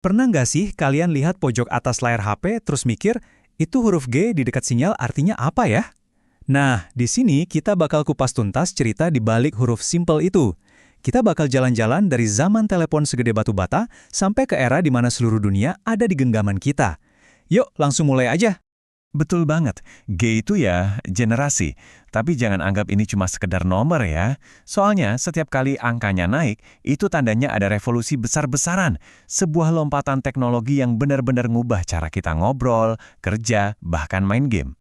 Pernah nggak sih kalian lihat pojok atas layar HP terus mikir, itu huruf G di dekat sinyal artinya apa ya? Nah, di sini kita bakal kupas tuntas cerita di balik huruf simple itu. Kita bakal jalan-jalan dari zaman telepon segede batu bata sampai ke era di mana seluruh dunia ada di genggaman kita. Yuk, langsung mulai aja. Betul banget, G itu ya generasi. Tapi jangan anggap ini cuma sekedar nomor ya. Soalnya setiap kali angkanya naik, itu tandanya ada revolusi besar-besaran. Sebuah lompatan teknologi yang benar-benar ngubah cara kita ngobrol, kerja, bahkan main game.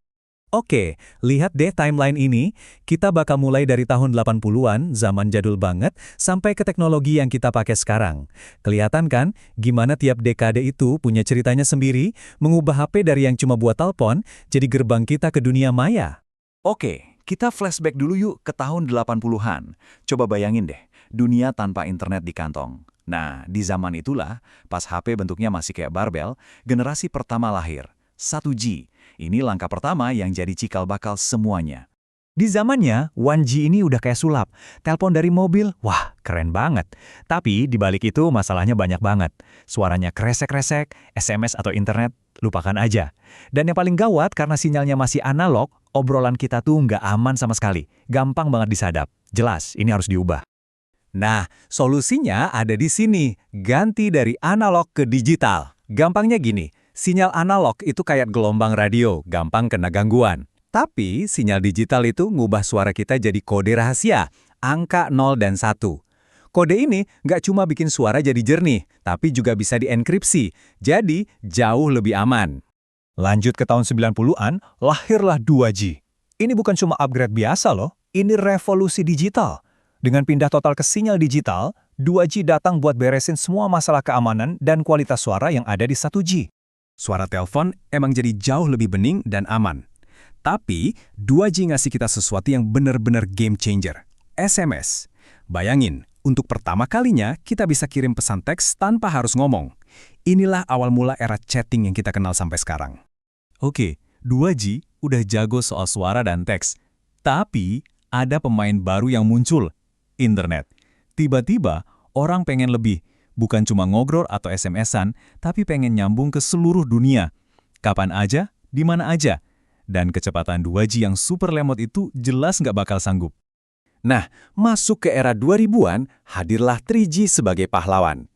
Oke, lihat deh timeline ini. Kita bakal mulai dari tahun 80-an, zaman jadul banget, sampai ke teknologi yang kita pakai sekarang. Kelihatan kan, gimana tiap dekade itu punya ceritanya sendiri, mengubah HP dari yang cuma buat telepon, jadi gerbang kita ke dunia maya. Oke, kita flashback dulu yuk ke tahun 80-an. Coba bayangin deh, dunia tanpa internet di kantong. Nah, di zaman itulah, pas HP bentuknya masih kayak barbel, generasi pertama lahir, 1G. Ini langkah pertama yang jadi cikal bakal semuanya. Di zamannya, 1G ini udah kayak sulap. Telepon dari mobil, wah keren banget. Tapi di balik itu masalahnya banyak banget. Suaranya kresek-kresek, SMS atau internet, lupakan aja. Dan yang paling gawat karena sinyalnya masih analog, obrolan kita tuh nggak aman sama sekali. Gampang banget disadap. Jelas, ini harus diubah. Nah, solusinya ada di sini. Ganti dari analog ke digital. Gampangnya gini, sinyal analog itu kayak gelombang radio, gampang kena gangguan. Tapi sinyal digital itu ngubah suara kita jadi kode rahasia, angka 0 dan 1. Kode ini nggak cuma bikin suara jadi jernih, tapi juga bisa dienkripsi, jadi jauh lebih aman. Lanjut ke tahun 90-an, lahirlah 2G. Ini bukan cuma upgrade biasa loh, ini revolusi digital. Dengan pindah total ke sinyal digital, 2G datang buat beresin semua masalah keamanan dan kualitas suara yang ada di 1G. Suara telepon emang jadi jauh lebih bening dan aman. Tapi, 2G ngasih kita sesuatu yang benar-benar game changer. SMS. Bayangin, untuk pertama kalinya kita bisa kirim pesan teks tanpa harus ngomong. Inilah awal mula era chatting yang kita kenal sampai sekarang. Oke, 2G udah jago soal suara dan teks. Tapi, ada pemain baru yang muncul. Internet. Tiba-tiba, orang pengen lebih. Bukan cuma ngobrol atau SMS-an, tapi pengen nyambung ke seluruh dunia. Kapan aja, di mana aja. Dan kecepatan 2G yang super lemot itu jelas nggak bakal sanggup. Nah, masuk ke era 2000-an, hadirlah 3G sebagai pahlawan.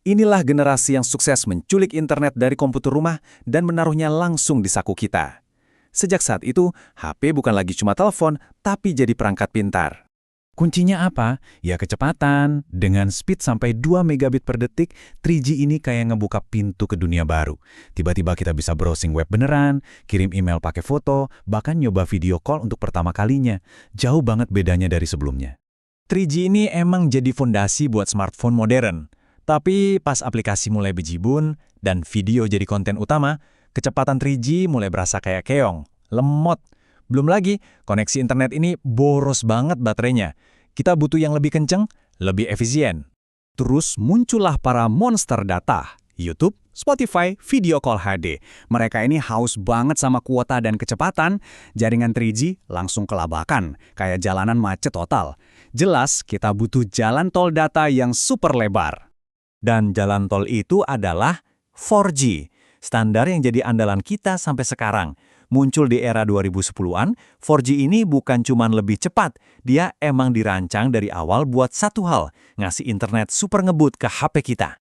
Inilah generasi yang sukses menculik internet dari komputer rumah dan menaruhnya langsung di saku kita. Sejak saat itu, HP bukan lagi cuma telepon, tapi jadi perangkat pintar. Kuncinya apa? Ya kecepatan. Dengan speed sampai 2 megabit per detik, 3G ini kayak ngebuka pintu ke dunia baru. Tiba-tiba kita bisa browsing web beneran, kirim email pakai foto, bahkan nyoba video call untuk pertama kalinya. Jauh banget bedanya dari sebelumnya. 3G ini emang jadi fondasi buat smartphone modern. Tapi pas aplikasi mulai bejibun dan video jadi konten utama, kecepatan 3G mulai berasa kayak keong, lemot. Belum lagi, koneksi internet ini boros banget baterainya. Kita butuh yang lebih kenceng, lebih efisien. Terus muncullah para monster data. YouTube, Spotify, Video Call HD. Mereka ini haus banget sama kuota dan kecepatan. Jaringan 3G langsung kelabakan, kayak jalanan macet total. Jelas, kita butuh jalan tol data yang super lebar. Dan jalan tol itu adalah 4G. Standar yang jadi andalan kita sampai sekarang. Muncul di era 2010-an, 4G ini bukan cuma lebih cepat, dia emang dirancang dari awal buat satu hal, ngasih internet super ngebut ke HP kita.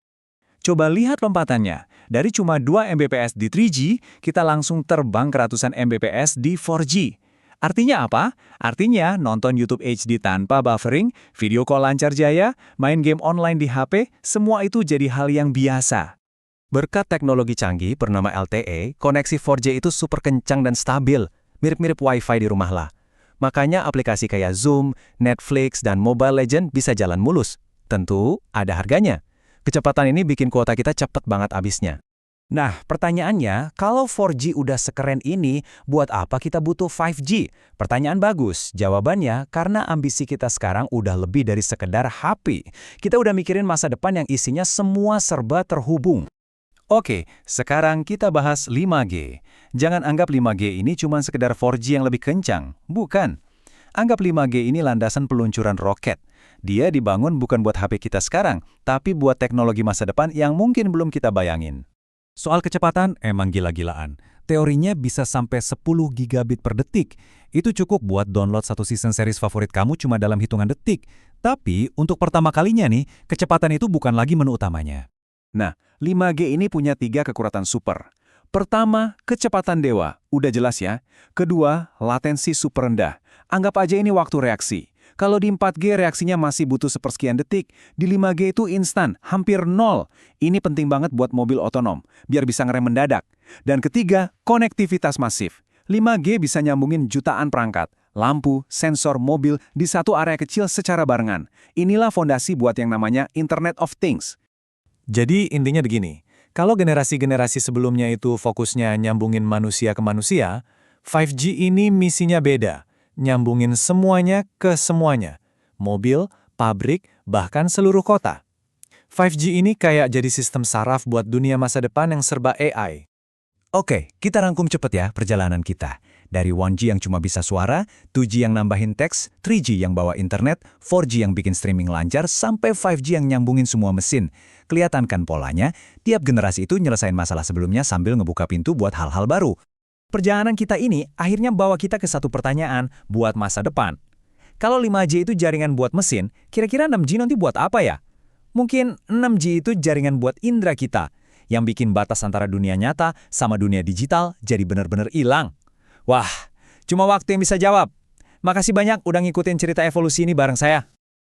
Coba lihat lompatannya, dari cuma 2 Mbps di 3G, kita langsung terbang ke ratusan Mbps di 4G. Artinya apa? Artinya nonton YouTube HD tanpa buffering, video call lancar jaya, main game online di HP, semua itu jadi hal yang biasa. Berkat teknologi canggih bernama LTE, koneksi 4G itu super kencang dan stabil, mirip-mirip Wi-Fi di rumah lah. Makanya aplikasi kayak Zoom, Netflix, dan Mobile Legends bisa jalan mulus. Tentu ada harganya. Kecepatan ini bikin kuota kita cepet banget habisnya. Nah, pertanyaannya, kalau 4G udah sekeren ini, buat apa kita butuh 5G? Pertanyaan bagus. Jawabannya, karena ambisi kita sekarang udah lebih dari sekedar HP. Kita udah mikirin masa depan yang isinya semua serba terhubung. Oke, sekarang kita bahas 5G. Jangan anggap 5G ini cuma sekedar 4G yang lebih kencang. Bukan. Anggap 5G ini landasan peluncuran roket. Dia dibangun bukan buat HP kita sekarang, tapi buat teknologi masa depan yang mungkin belum kita bayangin. Soal kecepatan emang gila-gilaan. Teorinya bisa sampai 10 gigabit per detik. Itu cukup buat download satu season series favorit kamu cuma dalam hitungan detik. Tapi untuk pertama kalinya nih, kecepatan itu bukan lagi menu utamanya. Nah, 5G ini punya 3 kekuatan super. Pertama, kecepatan dewa. Udah jelas ya. Kedua, latensi super rendah. Anggap aja ini waktu reaksi. Kalau di 4G reaksinya masih butuh sepersekian detik, di 5G itu instan, hampir nol. Ini penting banget buat mobil otonom, biar bisa ngerem mendadak. Dan ketiga, konektivitas masif. 5G bisa nyambungin jutaan perangkat, lampu, sensor, mobil di satu area kecil secara barengan. Inilah fondasi buat yang namanya Internet of Things. Jadi intinya begini, kalau generasi-generasi sebelumnya itu fokusnya nyambungin manusia ke manusia, 5G ini misinya beda. Nyambungin semuanya ke semuanya. Mobil, pabrik, bahkan seluruh kota. 5G ini kayak jadi sistem saraf buat dunia masa depan yang serba AI. Oke, kita rangkum cepet ya perjalanan kita. Dari 1G yang cuma bisa suara, 2G yang nambahin teks, 3G yang bawa internet, 4G yang bikin streaming lancar, sampai 5G yang nyambungin semua mesin. Kelihatan kan polanya, tiap generasi itu nyelesain masalah sebelumnya sambil ngebuka pintu buat hal-hal baru. Perjalanan kita ini akhirnya bawa kita ke satu pertanyaan buat masa depan. Kalau 5G itu jaringan buat mesin, kira-kira 6G nanti buat apa ya? Mungkin 6G itu jaringan buat indera kita, yang bikin batas antara dunia nyata sama dunia digital jadi benar-benar hilang. Wah, cuma waktu yang bisa jawab. Makasih banyak udah ngikutin cerita evolusi ini bareng saya.